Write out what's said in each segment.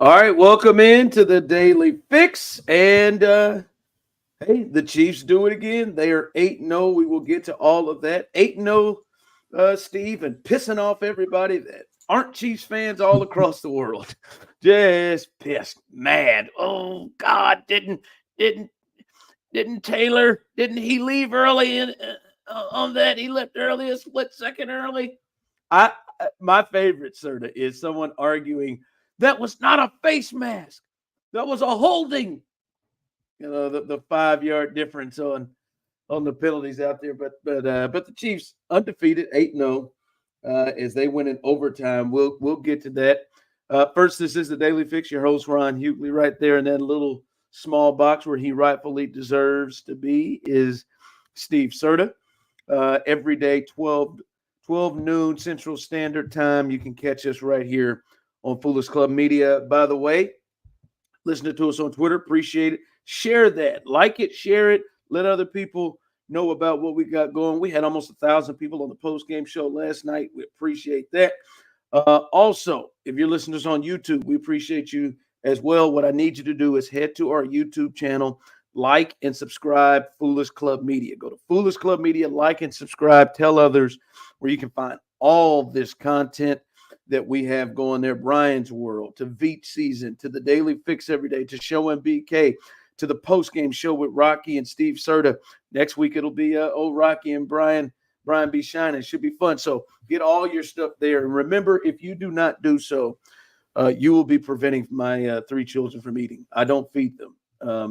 All right, welcome into the Daily Fix. And hey, the Chiefs do it again. They are 8-0. We will get to all of that. 8-0, Steve, and pissing off everybody that aren't Chiefs fans all across the world. Just pissed, mad. Oh God, didn't Taylor? Didn't he leave early on that? He left early, a split second early. My favorite, Serta, is someone arguing that was not a face mask. That was a holding. You know, the 5-yard difference on the penalties out there. But the Chiefs undefeated 8-0 as they win in overtime. We'll get to that. First, this is the Daily Fix. Your host Ron Hughley, right there in that little small box where he rightfully deserves to be, is Steve Serta. Every day, 12 noon Central Standard Time. You can catch us right here on Foolish Club Media. By the way, listening to us on Twitter, appreciate it. Share that. Like it, share it. Let other people know about what we got going. We had almost 1,000 people on the post-game show last night. We appreciate that. Also, if you're listening to us on YouTube, we appreciate you as well. What I need you to do is head to our YouTube channel, like and subscribe, Foolish Club Media. Go to Foolish Club Media, like and subscribe. Tell others where you can find all this content that we have going there. Brian's World, to Veach Season, to the Daily Fix every day, to Show and BK, to the post-game show with Rocky and Steve Serta. Next week it'll be old Rocky and Brian be shining. It should be fun. So get all your stuff there. And remember, if you do not do so, you will be preventing my 3 children from eating. I don't feed them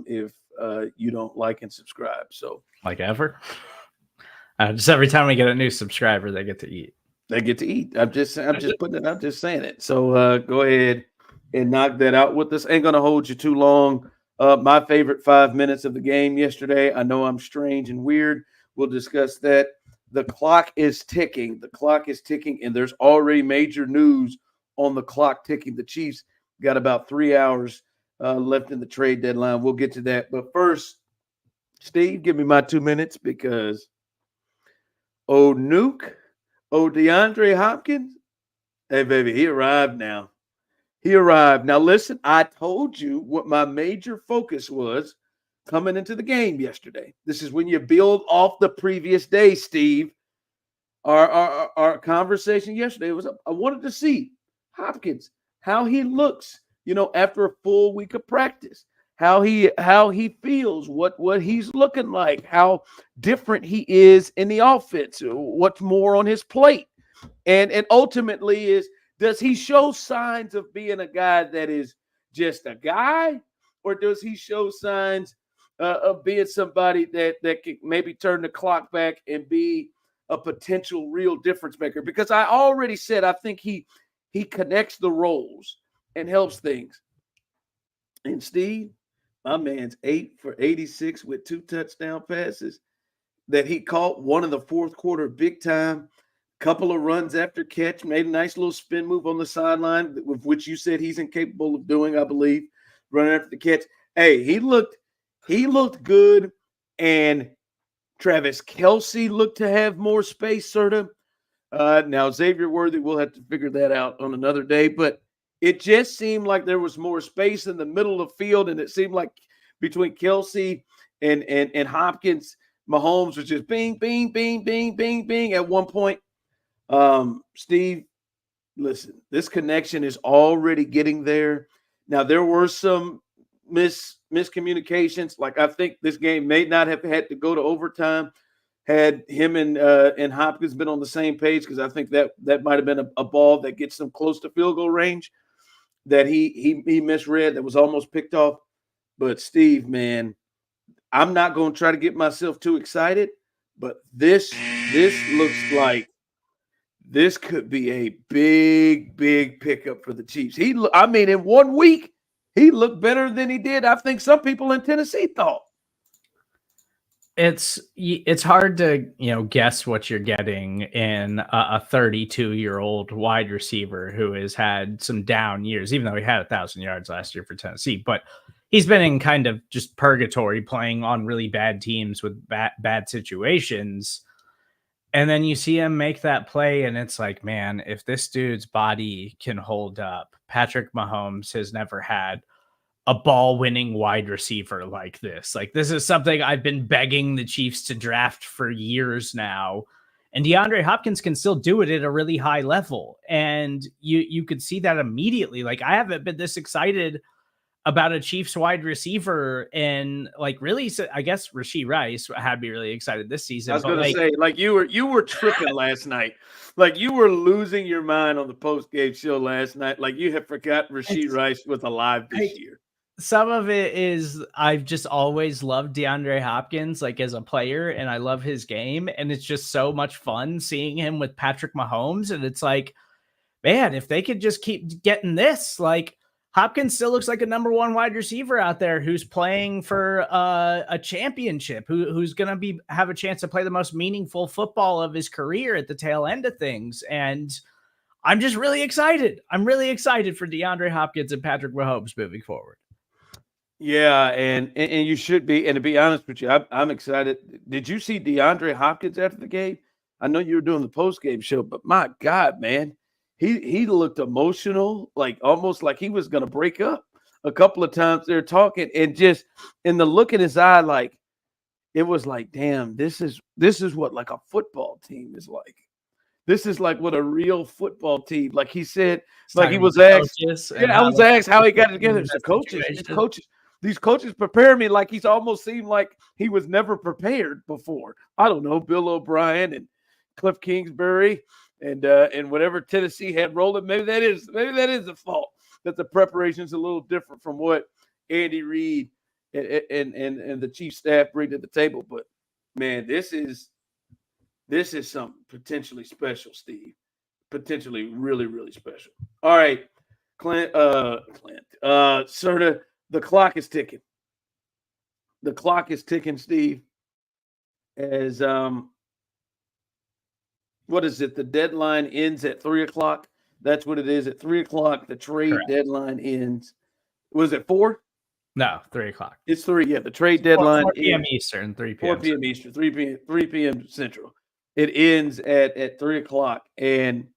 if you don't like and subscribe. So, like ever? Just every time we get a new subscriber, they get to eat. They get to eat. I'm just putting it. I'm just saying it. So go ahead and knock that out with us. Ain't gonna hold you too long. My favorite 5 minutes of the game yesterday. I know I'm strange and weird. We'll discuss that. The clock is ticking. The clock is ticking, and there's already major news on the clock ticking. The Chiefs got about 3 hours left in the trade deadline. We'll get to that. But first, Steve, give me my 2 minutes because DeAndre Hopkins, hey, baby, he arrived now. He arrived. Now, listen, I told you what my major focus was coming into the game yesterday. This is when you build off the previous day, Steve. Our conversation yesterday was I wanted to see Hopkins, how he looks, after a full week of practice, how he feels, what he's looking like, how different he is in the offense, what's more on his plate. And ultimately does he show signs of being a guy that is just a guy, or does he show signs of being somebody that can maybe turn the clock back and be a potential real difference maker? Because I already said I think he connects the roles and helps things. And Steve, my man's 8 for 86 with 2 touchdown passes that he caught, one in the fourth quarter big time. Couple of runs after catch, made a nice little spin move on the sideline, with which you said he's incapable of doing, I believe, running after the catch. Hey, he looked good, and Travis Kelce looked to have more space, sort of. Now, Xavier Worthy, we'll have to figure that out on another day, but it just seemed like there was more space in the middle of the field, and it seemed like between Kelce and Hopkins, Mahomes was just bing, bing, bing, bing, bing, bing at one point. Steve, listen, this connection is already getting there. Now, there were some miscommunications. Like, I think this game may not have had to go to overtime had him and Hopkins been on the same page, because I think that might have been a ball that gets them close to field goal range that he misread, that was almost picked off. But Steve, man, I'm not going to try to get myself too excited, but this looks like this could be a big, big pickup for the Chiefs. In 1 week, he looked better than he did, I think, some people in Tennessee thought. It's hard to guess what you're getting in a 32-year-old wide receiver who has had some down years, even though he had 1,000 yards last year for Tennessee. But he's been in kind of just purgatory, playing on really bad teams with bad situations. And then you see him make that play, and it's like, man, if this dude's body can hold up, Patrick Mahomes has never had a ball-winning wide receiver like this. Like, this is something I've been begging the Chiefs to draft for years now. And DeAndre Hopkins can still do it at a really high level. And you could see that immediately. Like, I haven't been this excited about a Chiefs wide receiver, and like, really, I guess Rashee Rice had me really excited this season. I was going to say, like, you were tripping last night. Like, you were losing your mind on the post-game show last night. Like, you had forgot Rashee Rice was alive this year. Some of it is I've just always loved DeAndre Hopkins, like, as a player, and I love his game, and it's just so much fun seeing him with Patrick Mahomes. And it's like, man, if they could just keep getting this, like, Hopkins still looks like a number one wide receiver out there who's playing for a championship, who's going to have a chance to play the most meaningful football of his career at the tail end of things. And I'm just really excited. I'm really excited for DeAndre Hopkins and Patrick Mahomes moving forward. Yeah, and you should be. And to be honest with you, I'm excited. Did you see DeAndre Hopkins after the game? I know you were doing the post-game show, but my God, man. He looked emotional, like almost like he was going to break up a couple of times. They're talking, and just in the look in his eye, like it was like, damn, this is what like a football team is like. This is like what a real football team. Like he said, like he was asked. Yeah, I was asked how he got it together. The coaches, these coaches prepare me like he's almost seemed like he was never prepared before. I don't know, Bill O'Brien and Cliff Kingsbury. And whatever Tennessee had rolling, maybe that is the fault that the preparation is a little different from what Andy Reid and the chief staff bring to the table. But man, this is something potentially special, Steve. Potentially really, really special. All right, Clint, Serta, the clock is ticking. The clock is ticking, Steve. As what is it? The deadline ends at 3:00. That's what it is. At 3:00, the trade deadline ends. Was it 4? No, 3:00. It's 3. Yeah, the trade deadline 4 p.m. Eastern, 3 p.m. 4 p.m. Eastern, 3 p.m. Central. It ends at 3:00. And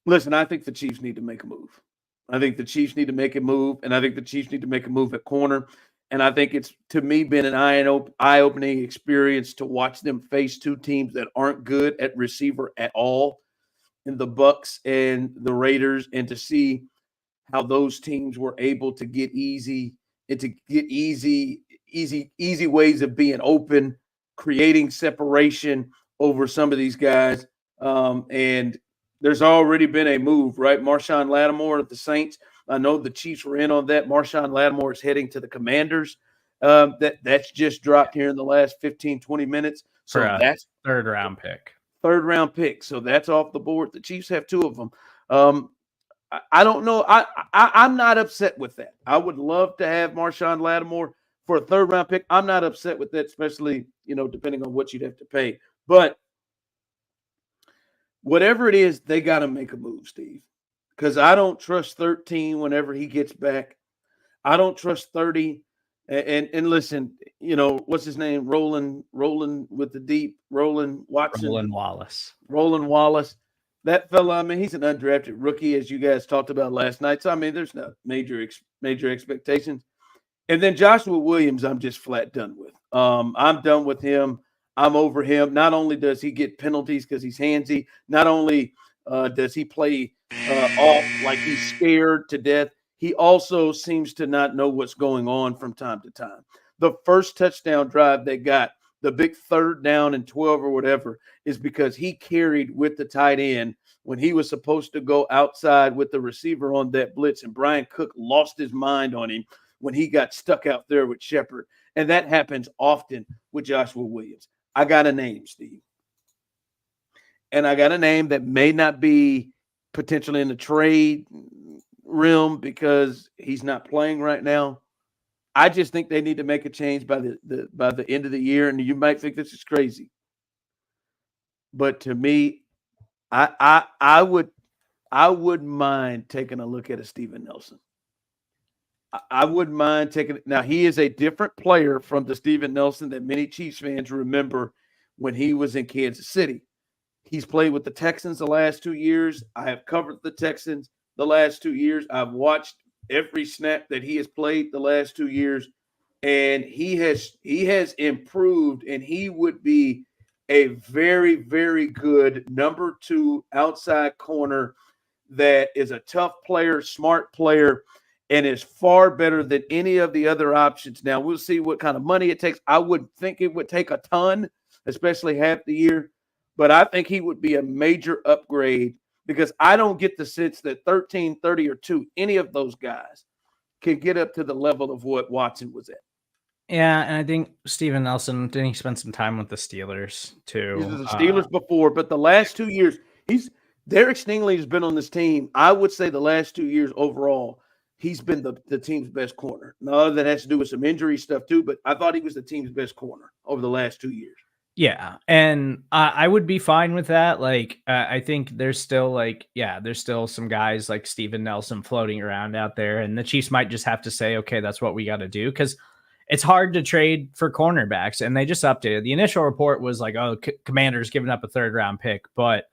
listen, I think the Chiefs need to make a move. I think the Chiefs need to make a move, and I think the Chiefs need to make a move at corner. And I think it's, to me, been an eye-opening experience to watch them face two teams that aren't good at receiver at all, in the Bucs and the Raiders, and to see how those teams were able to get easy ways of being open, creating separation over some of these guys. And there's already been a move, right? Marshawn Lattimore at the Saints. I know the Chiefs were in on that. Marshawn Lattimore is heading to the Commanders. That's just dropped here in the last 15, 20 minutes. So that's third round pick. So that's off the board. The Chiefs have 2 of them. I don't know. I'm not upset with that. I would love to have Marshawn Lattimore for a 3rd round pick. I'm not upset with that, especially, depending on what you'd have to pay. But whatever it is, they got to make a move, Steve. Because I don't trust 13 whenever he gets back. I don't trust 30. And listen, what's his name? Roland with the deep. Roland Watson. Roland Wallace. That fella, I mean, he's an undrafted rookie, as you guys talked about last night. So, I mean, there's not major expectations. And then Joshua Williams, I'm just flat done with. I'm done with him. I'm over him. Not only does he get penalties because he's handsy, not only does he play off like he's scared to death, he also seems to not know what's going on from time to time. The first touchdown drive they got, the big 3rd down and 12 or whatever, is because he carried with the tight end when he was supposed to go outside with the receiver on that blitz, and Brian Cook lost his mind on him when he got stuck out there with Shepard. And that happens often with Joshua Williams. I got a name, Steve. And I got a name that may not be potentially in the trade realm because he's not playing right now. I just think they need to make a change by the end of the year. And you might think this is crazy, but to me, I wouldn't mind taking a look at a Steven Nelson. I wouldn't mind taking it. Now, he is a different player from the Steven Nelson that many Chiefs fans remember when he was in Kansas City. He's played with the Texans the last 2 years. I have covered the Texans the last 2 years. I've watched every snap that he has played the last 2 years, and he has improved, and he would be a very, very good number 2 outside corner that is a tough player, smart player, and is far better than any of the other options. Now, we'll see what kind of money it takes. I would think it would take a ton, especially half the year, but I think he would be a major upgrade because I don't get the sense that 13, 30, or 2, any of those guys can get up to the level of what Watson was at. Yeah, and I think Steven Nelson, didn't he spend some time with the Steelers too? These are the Steelers before, but the last 2 years, Derek Stingley has been on this team. I would say the last 2 years overall, he's been the team's best corner. Now, that has to do with some injury stuff too, but I thought he was the team's best corner over the last 2 years. Yeah, and I would be fine with that. Like, I think there's still there's still some guys like Steven Nelson floating around out there, and the Chiefs might just have to say, okay, that's what we got to do, because it's hard to trade for cornerbacks, and they just updated. The initial report was like, oh, Commanders giving up a 3rd round pick, but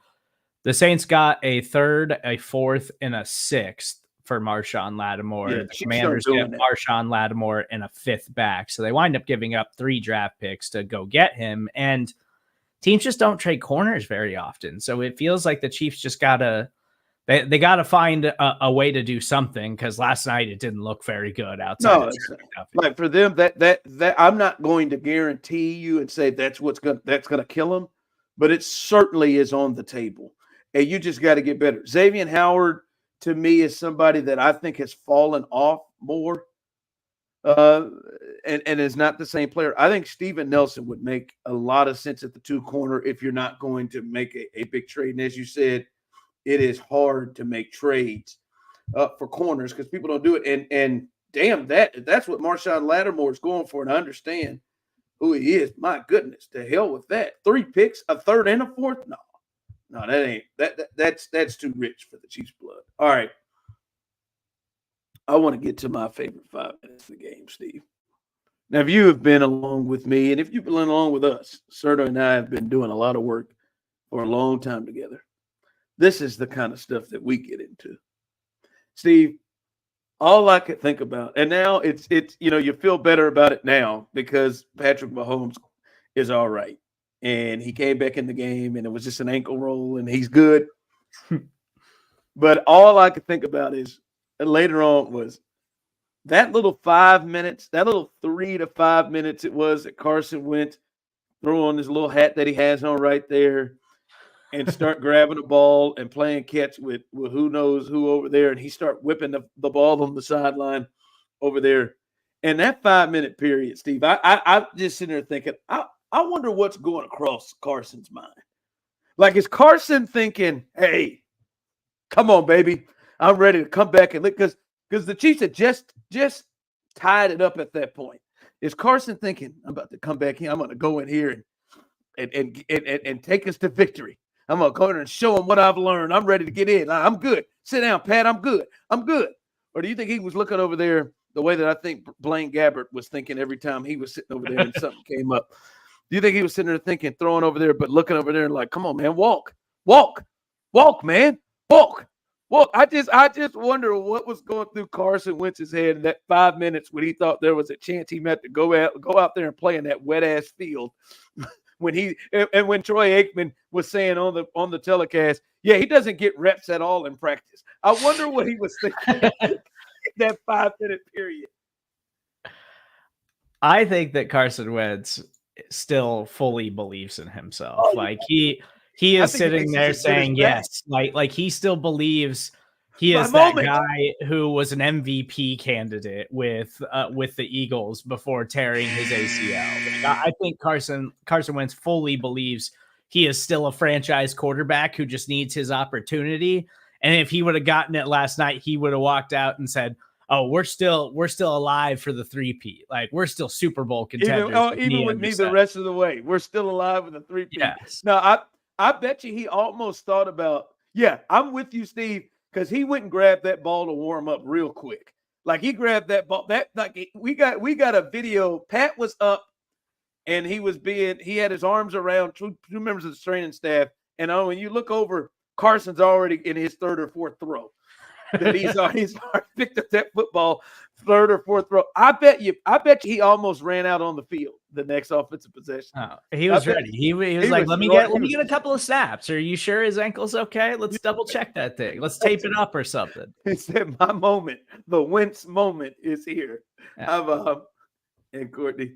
the Saints got a 3rd, a 4th, and a 6th for Marshawn Lattimore. Yeah, the Commanders get Marshawn Lattimore and a 5th back. So they wind up giving up 3 draft picks to go get him. And teams just don't trade corners very often. So it feels like the Chiefs just gotta they gotta find a way to do something, because last night it didn't look very good outside. No, like for them, that I'm not going to guarantee you and say that's gonna kill them, but it certainly is on the table. And you just got to get better. Xavier Howard, to me, is somebody that I think has fallen off more and is not the same player. I think Steven Nelson would make a lot of sense at the 2 corner if you're not going to make a big trade. And as you said, it is hard to make trades for corners because people don't do it. And damn, that's what Marshawn Lattimore is going for. And I understand who he is. My goodness, to hell with that. 3 picks, a 3rd and a 4th? No, that ain't that's too rich for the Chiefs' blood. All right. I want to get to my favorite 5 minutes of the game, Steve. Now, if you have been along with me, and if you've been along with us, Serta and I have been doing a lot of work for a long time together. This is the kind of stuff that we get into. Steve, all I could think about, and now it's you feel better about it now because Patrick Mahomes is all right. And he came back in the game, and it was just an ankle roll, and he's good. But all I could think about is later on was that little 5 minutes, that little 3 to 5 minutes it was that Carson Wentz threw on his little hat that he has on right there and start grabbing the ball and playing catch with who knows who over there, and he start whipping the ball on the sideline over there. And that 5 minute period, Steve, I'm just sitting there thinking, I wonder what's going across Carson's mind. Like, is Carson thinking, hey, come on, baby, I'm ready to come back and look, because the Chiefs had just tied it up at that point. Is Carson thinking, I'm about to come back in, I'm going to go in here and take us to victory. I'm going to go in and show them what I've learned. I'm ready to get in. I'm good. Sit down, Pat. I'm good. Or do you think he was looking over there the way that I think Blaine Gabbert was thinking every time he was sitting over there and something came up? Do you think he was sitting there thinking, throwing over there, but looking over there and like, come on, man, walk, man, walk. I just wonder what was going through Carson Wentz's head in that 5 minutes when he thought there was a chance he meant to go out there and play in that wet ass field. When Troy Aikman was saying on the telecast, yeah, he doesn't get reps at all in practice. I wonder what he was thinking that 5 minute period. I think that Carson Wentz still fully believes in himself. Oh, like he is sitting there saying yes. Like he still believes he is that guy who was an MVP candidate with the Eagles before tearing his ACL. Like, I think Carson Wentz fully believes he is still a franchise quarterback who just needs his opportunity. And if he would have gotten it last night, he would have walked out and said, "Oh, we're still alive for the 3-peat. Like, we're still Super Bowl contenders." Even with me the rest of the way, we're still alive with the 3-peat. Yes. Now, I bet you he almost thought about, yeah, I'm with you, Steve, because he went and grabbed that ball to warm up real quick. Like, he grabbed that ball. We got a video. Pat was up and he had his arms around two members of the training staff. And when you look over, Carson's already in his third or fourth throw. That he's already picked up that football, third or fourth throw. I bet you he almost ran out on the field the next offensive possession. Oh, he was ready. He was like, let me get a couple of snaps. Are you sure his ankle's okay? Let's double check that thing. Let's tape it up or something. He said, my moment, the Wentz moment is here. Yeah. And Courtney,